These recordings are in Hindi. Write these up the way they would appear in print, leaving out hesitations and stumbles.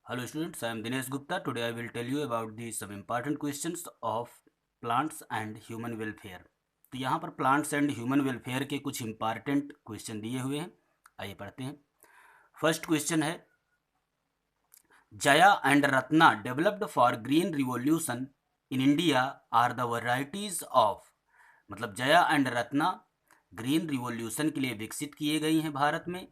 Hello students, I am Dinesh Gupta. Today I will tell you about the some important questions of plants and human welfare. तो यहाँ पर प्लांट्स एंड ह्यूमन वेलफेयर के कुछ इंपॉर्टेंट क्वेश्चन दिए हुए हैं. आइए पढ़ते हैं. फर्स्ट क्वेश्चन है, Jaya and Ratna developed for green revolution in India are the varieties of. मतलब Jaya and Ratna green revolution के लिए विकसित किए गई हैं भारत में.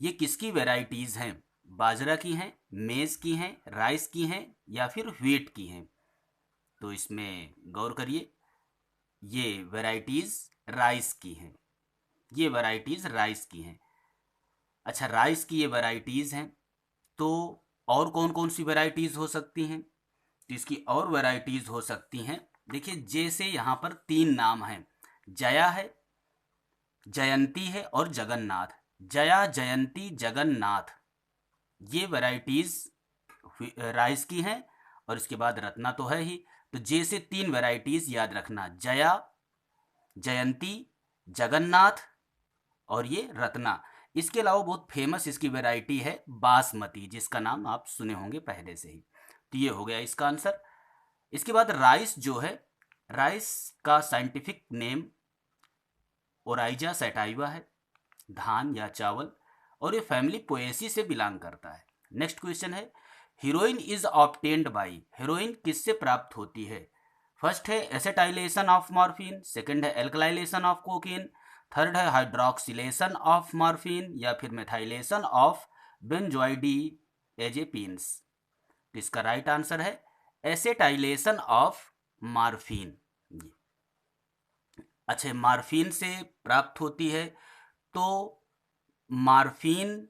ये किसकी वेराइटीज़ हैं? बाजरा की हैं, मेज़ की हैं, राइस की हैं या फिर व्हीट की हैं? तो इसमें गौर करिए, ये वेराइटीज़ राइस की हैं. ये वेराइटीज़ राइस की हैं. अच्छा, राइस की ये वेराइटीज़ हैं, तो और कौन कौन सी वेराइटीज़ हो सकती हैं? तो इसकी और वेराइटीज़ हो सकती हैं. देखिए, जैसे यहाँ पर तीन नाम हैं, जया है, जयंती है और जगन्नाथ. जया, जयंती, जगन्नाथ, ये वैरायटीज़ राइस की हैं. और इसके बाद रत्ना तो है ही. तो जैसे तीन वैरायटीज़ याद रखना, जया, जयंती, जगन्नाथ और ये रत्ना. इसके अलावा बहुत फेमस इसकी वैरायटी है बासमती, जिसका नाम आप सुने होंगे पहले से ही. तो ये हो गया इसका आंसर. इसके बाद राइस जो है, राइस का साइंटिफिक नेम ओराइजा सैटाइवा है, धान या चावल, और ये फैमिली पोएसी से बिलोंग करता है. नेक्स्ट क्वेश्चन है, heroine is obtained by. Heroine किससे प्राप्त होती है? फर्स्ट है एसेटाइलेशन ऑफ मॉर्फिन, सेकंड है एल्कलाइलेशन ऑफ कोकीन, थर्ड है हाइड्रोक्सिलेशन ऑफ मॉर्फिन या फिर मेथाइलेशन ऑफ बेंजोइडिएजेपिन्स. तो इसका राइट आंसर है एसेटाइलेशन ऑफ मॉर्फिन. अच्छा, मॉर्फिन से प्राप्त होती है. तो मॉर्फिन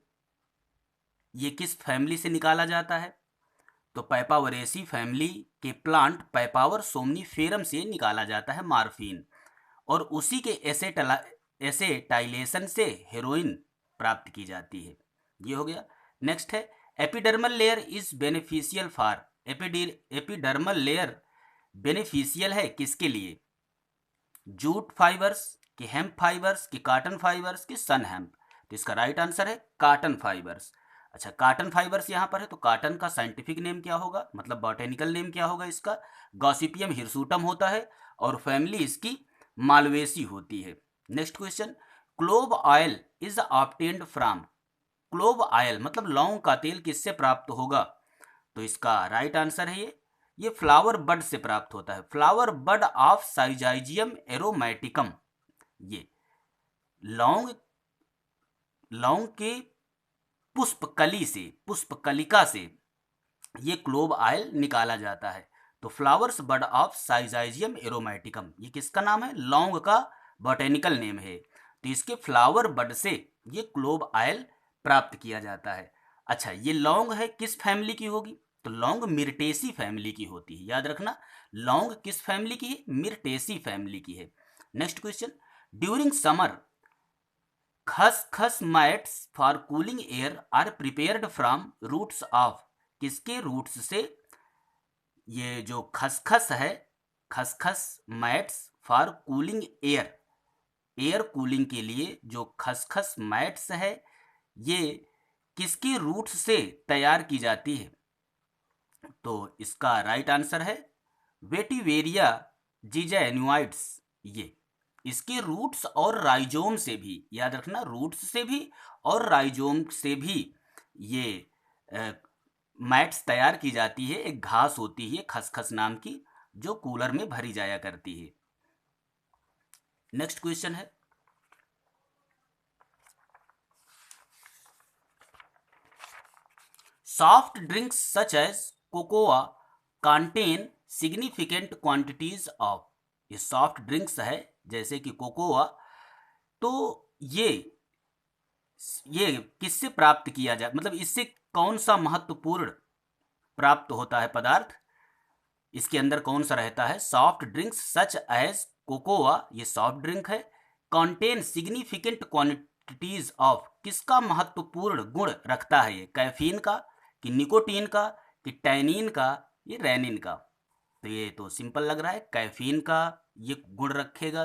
ये किस फैमिली से निकाला जाता है? तो पैपावरेसी फैमिली के प्लांट पैपावर सोमनीफेरम से निकाला जाता है मॉर्फिन, और उसी के एसेटाइलेशन से हेरोइन प्राप्त की जाती है. ये हो गया. नेक्स्ट है, epidermal layer is beneficial for. Epidermal layer beneficial है किसके लिए? जूट फाइबर्स, के हेम्प फाइबर्स, के कॉटन फाइबर्स, के सन हेम्प. तो इसका राइट आंसर है कॉटन फाइबर्स. अच्छा, कॉटन फाइबर्स यहाँ पर है, तो कॉटन का साइंटिफिक नेम क्या होगा, मतलब बॉटेनिकल नेम क्या होगा इसका? गॉसिपियम हिरसुटम होता है और फैमिली इसकी मालवेसी होती है. Next question, clove oil is obtained from. Clove oil मतलब लौंग का तेल किससे प्राप्त होगा? तो इसका राइट आंसर है ये फ्लावर बड से प्राप्त होता है. Flower bud of Syzygium aromaticum. ये लौंग लौंग के पुष्पकलिका से ये क्लोव ऑयल निकाला जाता है. तो flowers bud of Syzygium aromaticum, ये किसका नाम है? लौंग का बॉटेनिकल नेम है. तो इसके फ्लावर बड से ये क्लोव ऑयल प्राप्त किया जाता है. अच्छा, ये लौंग है किस फैमिली की होगी? तो लौंग मिर्टेसी फैमिली की होती है. याद रखना, लौंग किस फैमिली की है? मिर्टेसी फैमिली की है. Next question, during summer khaskhas mats for cooling air are prepared from roots of. किसके रूट्स से ये जो खसखस है, khaskhas mats for cooling air, air cooling के लिए जो खसखस मैट्स है, ये किसके रूट्स से तैयार की जाती है? तो इसका राइट आंसर है वेटिवेरिया जिजेनुआइड्स. ये इसके रूट्स और राइजोम से भी, याद रखना, रूट्स से भी और राइजोम से भी ये मैट्स तैयार की जाती है. एक घास होती है खसखस नाम की, जो कूलर में भरी जाया करती है. नेक्स्ट क्वेश्चन है, soft drinks such as cocoa contain significant quantities of. ये सॉफ्ट ड्रिंक्स है जैसे कि कोकोआ, तो ये किससे प्राप्त किया जाए, मतलब इससे कौन सा महत्वपूर्ण प्राप्त होता है पदार्थ, इसके अंदर कौन सा रहता है? Soft drinks such as cocoa, ये सॉफ्ट ड्रिंक है. कंटेन सिग्निफिकेंट क्वांटिटीज ऑफ, किसका महत्वपूर्ण गुण रखता है? ये कैफीन का, कि निकोटीन का, कि टैनिन का, ये रेनिन का. तो ये तो सिंपल लग रहा है, कैफीन का ये गुण रखेगा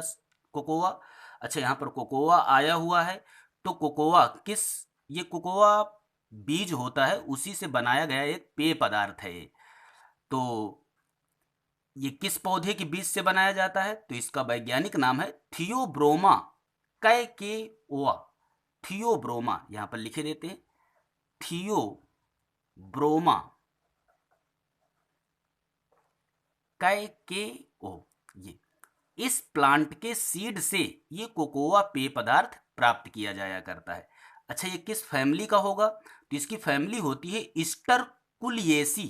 कोकोआ. अच्छा, यहाँ पर कोकोआ आया हुआ है, तो कोकोआ ये कोकोआ बीज होता है उसी से बनाया गया एक पेय पदार्थ है ये। तो ये किस पौधे के बीज से बनाया जाता है? तो इसका वैज्ञानिक नाम है थियोब्रोमा कैकेओआ। थियोब्रोमा यहाँ पर लिखे देते हैं, थियोब्रोमा कैकेओ। ये इस प्लांट के सीड से ये कोकोआ पेय पदार्थ प्राप्त किया जाया करता है। अच्छा, ये किस फैमिली का होगा? तो इसकी फैमिली होती है स्टरकुलिएसी।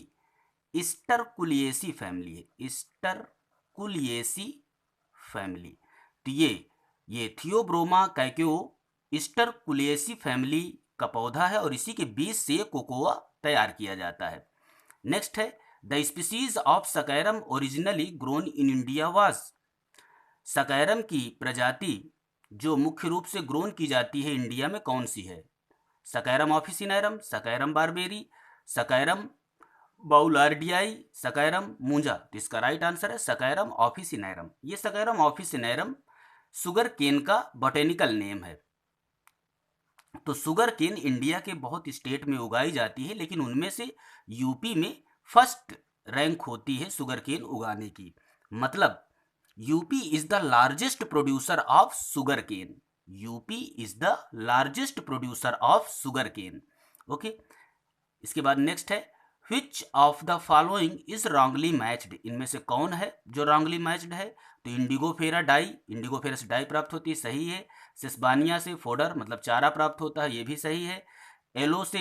स्टरकुलिएसी फैमिली है, स्टरकुलिएसी फैमिली। तो ये थियोब्रोमा कैकेओ स्टरकुलिएसी फैमिली का पौधा है और इसी के बीज से कोकोआ तैयार किया जाता है। नेक्स्ट है the species of Saccharum originally grown in India was. Saccharum की प्रजाति जो मुख्य रूप से ग्रोन की जाती है इंडिया में कौन सी है? सकैरम ऑफिसिनेरम, सकैरम बारबेरी, सकैरम बाउलार्डियाई, सकैरम मूंजा। तो इसका राइट आंसर है सकैरम ऑफिसिनेरम। ये सकैरम ऑफिसिनेरम सुगर केन का बॉटेनिकल नेम है। तो शुगर केन इंडिया के बहुत स्टेट में उगाई जाती है, लेकिन उनमें से यूपी में फर्स्ट रैंक होती है शुगर केन उगाने की। मतलब UP is the largest producer of sugar cane. UP is the largest producer of sugar cane. Okay, इसके बाद नेक्स्ट है which of the following is wrongly matched. इनमें से कौन है जो रॉन्गली मैच्ड है? तो इंडिगोफेरा डाई, इंडिगोफेरा से डाई प्राप्त होती है, सही है। सिस्बानिया से फोडर मतलब चारा प्राप्त होता है, ये भी सही है। एलो से,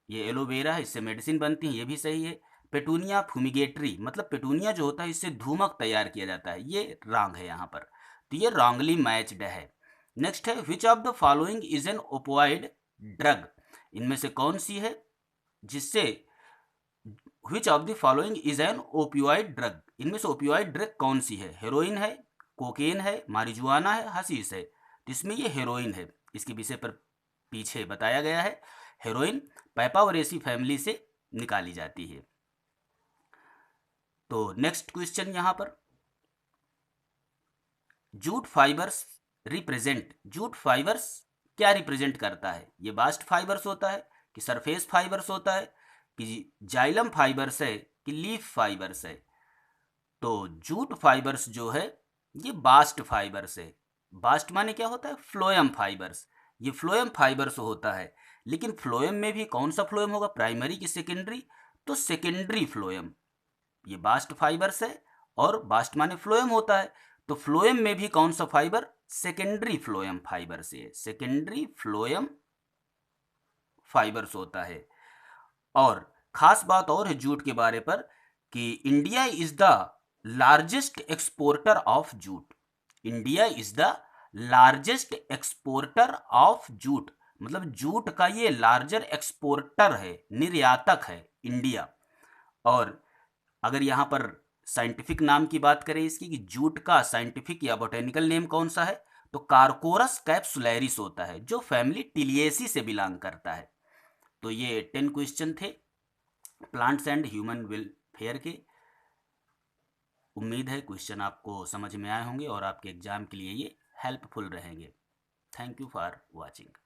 ये एलोवेरा है, इससे मेडिसिन बनती है, ये भी सही है। पेटूनिया फुमिगेटरी मतलब पेटूनिया जो होता है इससे धूमक तैयार किया जाता है, ये रॉन्ग है यहाँ पर। तो ये रॉन्गली मैच्ड है। नेक्स्ट है which of the following is an opioid drug. इनमें से कौन सी है जिससे विच of the following is an opioid drug. इनमें से ओपियोइड ड्रग कौन सी है? हेरोइन है, कोकेन है, मारिजुआना है, हशीश है। तो इसमें ये हेरोइन है, इसके विषय पर पीछे बताया गया है। हेरोइन पैपावरेसी फैमिली से निकाली जाती है। तो नेक्स्ट क्वेश्चन यहाँ पर jute fibres represent, jute fibres क्या रिप्रेजेंट करता है? ये बास्ट फाइबर्स होता है कि सरफेस फाइबर्स होता है कि जाइलम फाइबर्स है कि लीफ फाइबर्स है? तो जूट फाइबर्स जो है ये बास्ट फाइबर्स है। बास्ट माने क्या होता है? Phloem fibres. ये फ्लोएम फाइबर्स होता है, लेकिन फ्लोएम में भी कौन सा फ्लोएम होगा, प्राइमरी की सेकेंडरी? तो सेकेंडरी फ्लोएम। ये बास्ट फाइबर्स है और बास्ट माने फ्लोएम होता है, तो फ्लोएम में भी कौन सा फाइबर? सेकेंडरी फ्लोएम फाइबर से, सेकेंडरी फ्लोएम फाइबर्स होता है। और खास बात और है जूट के बारे पर कि India is the largest exporter of jute. India is the largest exporter of jute, मतलब जूट का ये लार्जर एक्सपोर्टर है, निर्यातक है इंडिया। और अगर यहाँ पर साइंटिफिक नाम की बात करें इसकी कि जूट का साइंटिफिक या बोटेनिकल नेम कौन सा है, तो कार्कोरस कैप्सुलैरिस होता है, जो फैमिली टिलिएसी से बिलोंग करता है। तो ये 10 क्वेश्चन थे प्लांट्स एंड ह्यूमन वेलफेयर के। उम्मीद है क्वेश्चन आपको समझ में आए होंगे और आपके एग्जाम के लिए ये हेल्पफुल रहेंगे। Thank you for watching.